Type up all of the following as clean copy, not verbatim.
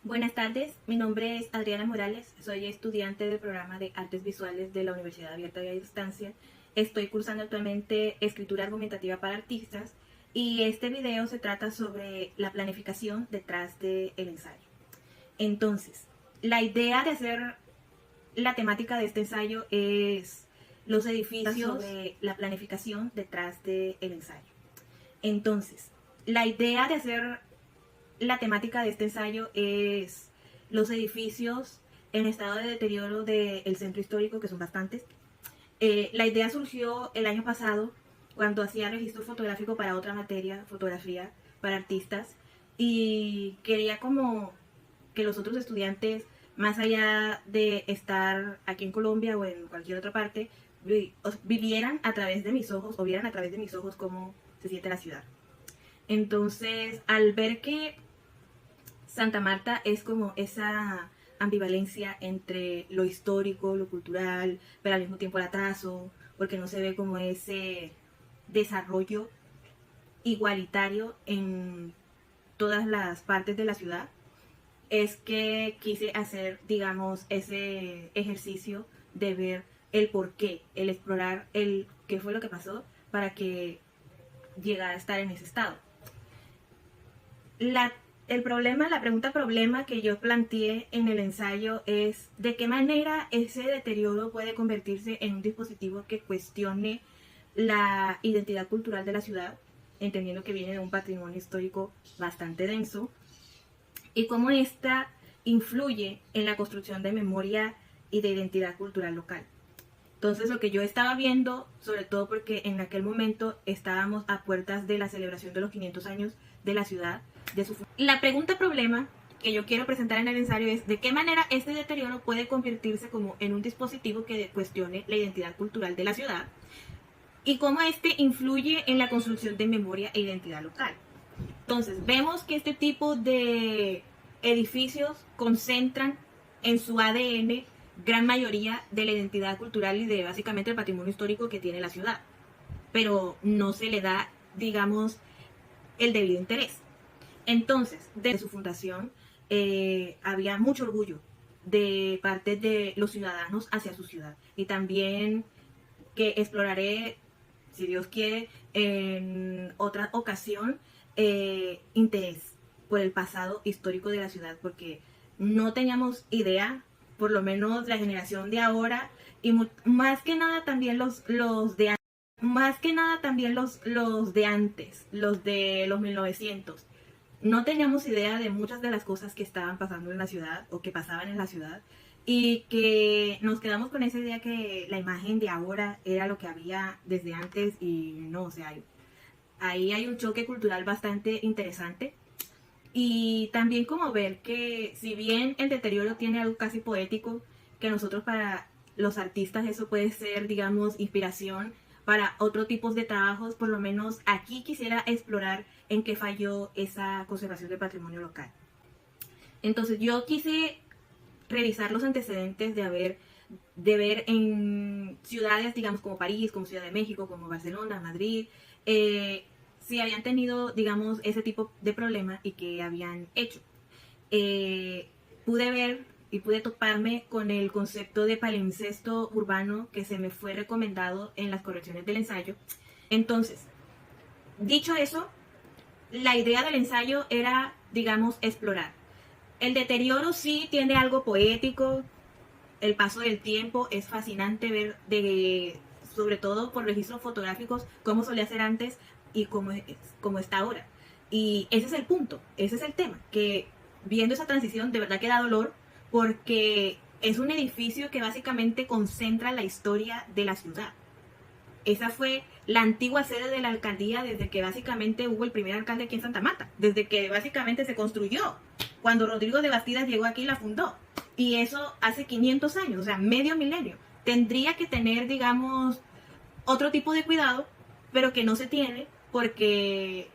Buenas tardes, mi nombre es Adriana Morales, soy estudiante del programa de Artes Visuales de la Universidad Abierta y a Distancia. Estoy cursando actualmente Escritura Argumentativa para Artistas y este video se trata sobre la planificación detrás del ensayo. Entonces, la idea de hacer la temática de este ensayo es los edificios sobre la planificación detrás del ensayo. Entonces, la idea de hacer la temática de este ensayo es los edificios en estado de deterioro del centro histórico, que son bastantes. La idea surgió el año pasado cuando hacía registro fotográfico para otra materia, fotografía para artistas, y quería como que los otros estudiantes, más allá de estar aquí en Colombia o en cualquier otra parte, vivieran a través de mis ojos o vieran a través de mis ojos cómo se siente la ciudad. Entonces, al ver que Santa Marta es como esa ambivalencia entre lo histórico, lo cultural, pero al mismo tiempo el atraso, porque no se ve como ese desarrollo igualitario en todas las partes de la ciudad, es que quise hacer, digamos, ese ejercicio de ver el por qué, el explorar el qué fue lo que pasó para que llegara a estar en ese estado. La pregunta problema que yo planteé en el ensayo es de qué manera ese deterioro puede convertirse en un dispositivo que cuestione la identidad cultural de la ciudad, entendiendo que viene de un patrimonio histórico bastante denso, y cómo esta influye en la construcción de memoria y de identidad cultural local. Entonces lo que yo estaba viendo, sobre todo porque en aquel momento estábamos a puertas de la celebración de los 500 años de la ciudad, la pregunta problema que yo quiero presentar en el ensayo es de qué manera este deterioro puede convertirse como en un dispositivo que cuestione la identidad cultural de la ciudad y cómo este influye en la construcción de memoria e identidad local. Entonces, vemos que este tipo de edificios concentran en su ADN gran mayoría de la identidad cultural y de básicamente el patrimonio histórico que tiene la ciudad, pero no se le da, digamos, el debido interés. Entonces, desde su fundación había mucho orgullo de parte de los ciudadanos hacia su ciudad. Y también que exploraré, si Dios quiere, en otra ocasión, interés por el pasado histórico de la ciudad, porque no teníamos idea, por lo menos la generación de ahora, y más que nada también los de antes, más que nada también los de antes, los de los 1900. No teníamos idea de muchas de las cosas que estaban pasando en la ciudad o que pasaban en la ciudad y que nos quedamos con esa idea que la imagen de ahora era lo que había desde antes y no, o sea, ahí hay un choque cultural bastante interesante y también como ver que si bien el deterioro tiene algo casi poético, que nosotros para los artistas eso puede ser, digamos, inspiración para otro tipos de trabajos, por lo menos aquí quisiera explorar en qué falló esa conservación del patrimonio local. Entonces yo quise revisar los antecedentes de ver en ciudades, digamos, como París, como Ciudad de México, como Barcelona, Madrid, si habían tenido, digamos, ese tipo de problema y que habían hecho. Pude ver y pude toparme con el concepto de palimpsesto urbano que se me fue recomendado en las correcciones del ensayo. Entonces, dicho eso, la idea del ensayo era, digamos, explorar. El deterioro sí tiene algo poético, el paso del tiempo es fascinante ver, sobre todo por registros fotográficos, cómo solía ser antes y cómo está ahora. Y ese es el punto, ese es el tema, que viendo esa transición de verdad que da dolor porque es un edificio que básicamente concentra la historia de la ciudad. Esa fue la antigua sede de la alcaldía desde que básicamente hubo el primer alcalde aquí en Santa Marta, desde que básicamente se construyó. Cuando Rodrigo de Bastidas llegó aquí y la fundó. Y eso hace 500 años, o sea, medio milenio. Tendría que tener, digamos, otro tipo de cuidado, pero que no se tiene porque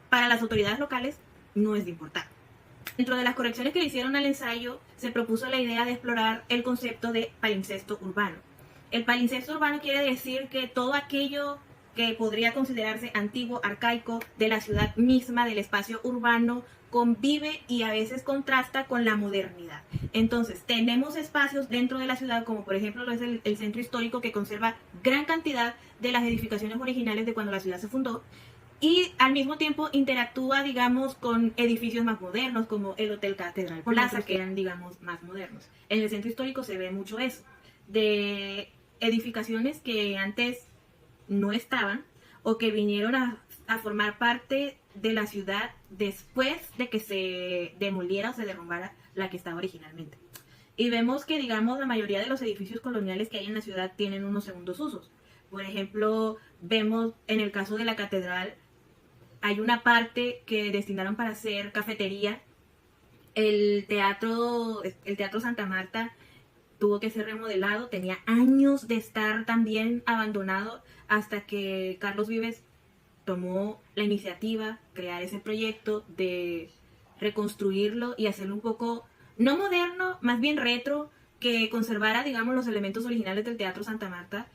para las autoridades locales no es de importar. Dentro de las correcciones que le hicieron al ensayo, se propuso la idea de explorar el concepto de palimpsesto urbano. El palimpsesto urbano quiere decir que todo aquello que podría considerarse antiguo, arcaico, de la ciudad misma, del espacio urbano, convive y a veces contrasta con la modernidad. Entonces, tenemos espacios dentro de la ciudad, como por ejemplo lo es el centro histórico, que conserva gran cantidad de las edificaciones originales de cuando la ciudad se fundó, y al mismo tiempo interactúa, digamos, con edificios más modernos, como el Hotel Catedral Plaza, que eran, digamos, más modernos. En el centro histórico se ve mucho eso, de edificaciones que antes no estaban o que vinieron a formar parte de la ciudad después de que se demoliera o se derrumbara la que estaba originalmente. Y vemos que, digamos, la mayoría de los edificios coloniales que hay en la ciudad tienen unos segundos usos. Por ejemplo, vemos en el caso de la catedral, hay una parte que destinaron para hacer cafetería. El teatro Santa Marta tuvo que ser remodelado, tenía años de estar también abandonado hasta que Carlos Vives tomó la iniciativa, crear ese proyecto de reconstruirlo y hacerlo un poco, no moderno, más bien retro, que conservara, digamos, los elementos originales del Teatro Santa Marta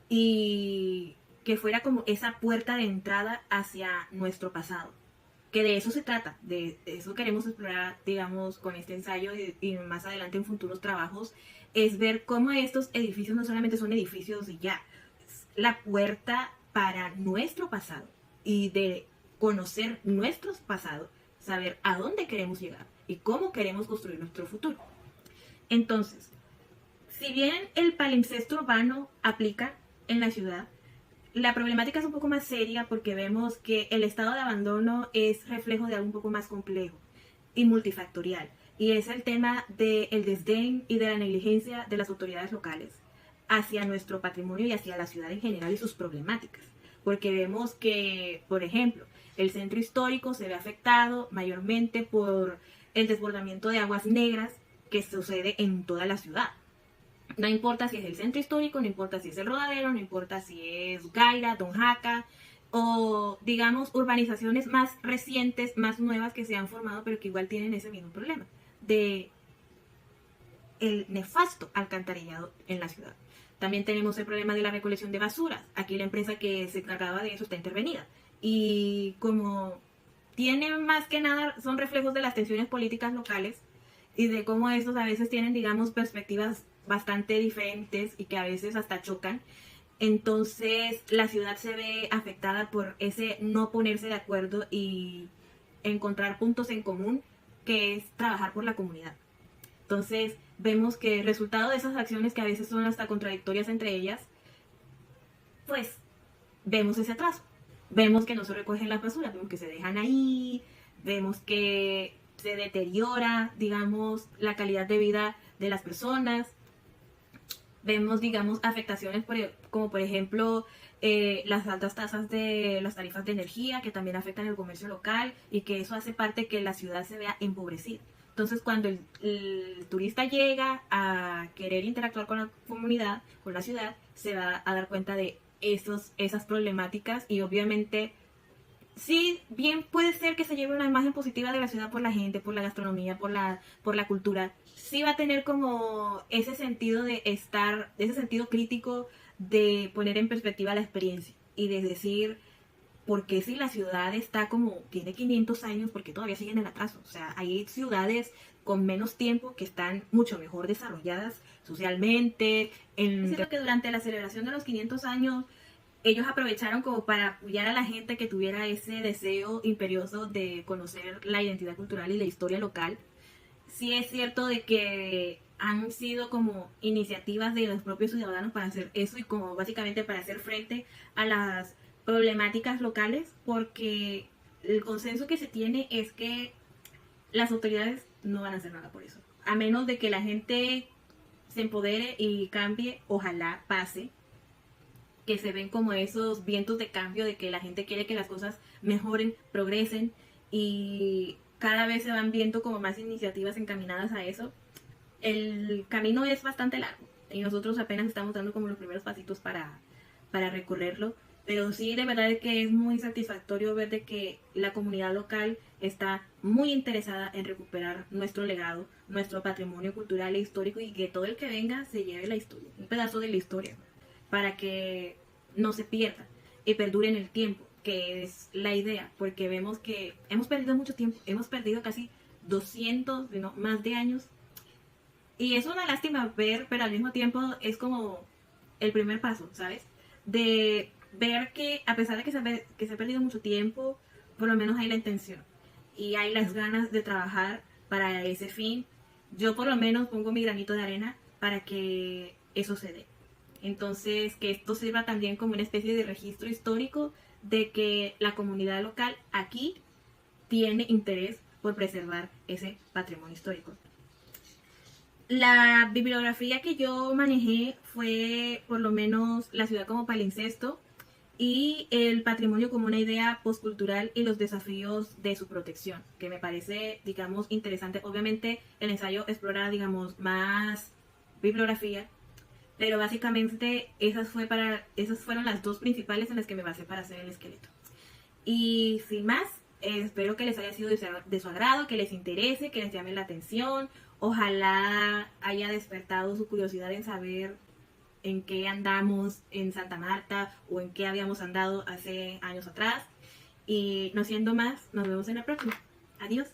y que fuera como esa puerta de entrada hacia nuestro pasado. Que de eso se trata, de eso queremos explorar, digamos, con este ensayo y más adelante en futuros trabajos, es ver cómo estos edificios no solamente son edificios y ya, es la puerta para nuestro pasado y de conocer nuestro pasado, saber a dónde queremos llegar y cómo queremos construir nuestro futuro. Entonces, si bien el palimpsesto urbano aplica en la ciudad, la problemática es un poco más seria porque vemos que el estado de abandono es reflejo de algo un poco más complejo y multifactorial. Y es el tema del desdén y de la negligencia de las autoridades locales hacia nuestro patrimonio y hacia la ciudad en general y sus problemáticas. Porque vemos que, por ejemplo, el centro histórico se ve afectado mayormente por el desbordamiento de aguas negras que sucede en toda la ciudad. No importa si es el centro histórico, no importa si es el Rodadero, no importa si es Gaira, Don Jaca o, digamos, urbanizaciones más recientes, más nuevas que se han formado, pero que igual tienen ese mismo problema de el nefasto alcantarillado en la ciudad. También tenemos el problema de la recolección de basuras. Aquí la empresa que se encargaba de eso está intervenida. Y como tiene más que nada, son reflejos de las tensiones políticas locales y de cómo estos a veces tienen, digamos, perspectivas bastante diferentes y que a veces hasta chocan. Entonces la ciudad se ve afectada por ese no ponerse de acuerdo y encontrar puntos en común, que es trabajar por la comunidad. Entonces vemos que el resultado de esas acciones, que a veces son hasta contradictorias entre ellas, pues vemos ese atraso. Vemos que no se recogen las basuras, vemos que se dejan ahí, vemos que se deteriora, digamos, la calidad de vida de las personas. Vemos, digamos, afectaciones como por ejemplo las altas tasas de las tarifas de energía, que también afectan el comercio local y que eso hace parte que la ciudad se vea empobrecida. Entonces, cuando el turista llega a querer interactuar con la comunidad, con la ciudad, se va a dar cuenta de esas problemáticas y obviamente sí, bien puede ser que se lleve una imagen positiva de la ciudad por la gente, por la gastronomía, por la cultura. Sí va a tener como ese sentido de estar, ese sentido crítico de poner en perspectiva la experiencia y de decir, ¿por qué si la ciudad está como, tiene 500 años, porque todavía siguen en atraso? O sea, hay ciudades con menos tiempo que están mucho mejor desarrolladas socialmente. Siento que durante la celebración de los 500 años ellos aprovecharon como para apoyar a la gente que tuviera ese deseo imperioso de conocer la identidad cultural y la historia local. Sí es cierto de que han sido como iniciativas de los propios ciudadanos para hacer eso y como básicamente para hacer frente a las problemáticas locales, porque el consenso que se tiene es que las autoridades no van a hacer nada por eso. A menos de que la gente se empodere y cambie, ojalá pase, que se ven como esos vientos de cambio de que la gente quiere que las cosas mejoren, progresen y cada vez se van viendo como más iniciativas encaminadas a eso. El camino es bastante largo y nosotros apenas estamos dando como los primeros pasitos para recorrerlo, pero sí, de verdad es que es muy satisfactorio ver de que la comunidad local está muy interesada en recuperar nuestro legado, nuestro patrimonio cultural e histórico y que todo el que venga se lleve la historia, un pedazo de la historia, para que no se pierda y perdure en el tiempo. que es la idea, porque vemos que hemos perdido mucho tiempo, hemos perdido casi 200, no, más de años, y es una lástima ver, pero al mismo tiempo es como el primer paso, ¿sabes? De ver que a pesar de que se ha perdido mucho tiempo, por lo menos hay la intención y hay las ganas de trabajar para ese fin. Yo por lo menos pongo mi granito de arena para que eso se dé. Entonces, que esto sirva también como una especie de registro histórico de que la comunidad local aquí tiene interés por preservar ese patrimonio histórico. La bibliografía que yo manejé fue por lo menos La ciudad como palincesto y El patrimonio como una idea postcultural y los desafíos de su protección, que me parece, digamos, interesante. Obviamente el ensayo explora, digamos, más bibliografía, pero básicamente esas fueron las dos principales en las que me basé para hacer el esqueleto. Y sin más, espero que les haya sido de su agrado, que les interese, que les llame la atención. Ojalá haya despertado su curiosidad en saber en qué andamos en Santa Marta o en qué habíamos andado hace años atrás. Y no siendo más, nos vemos en la próxima. Adiós.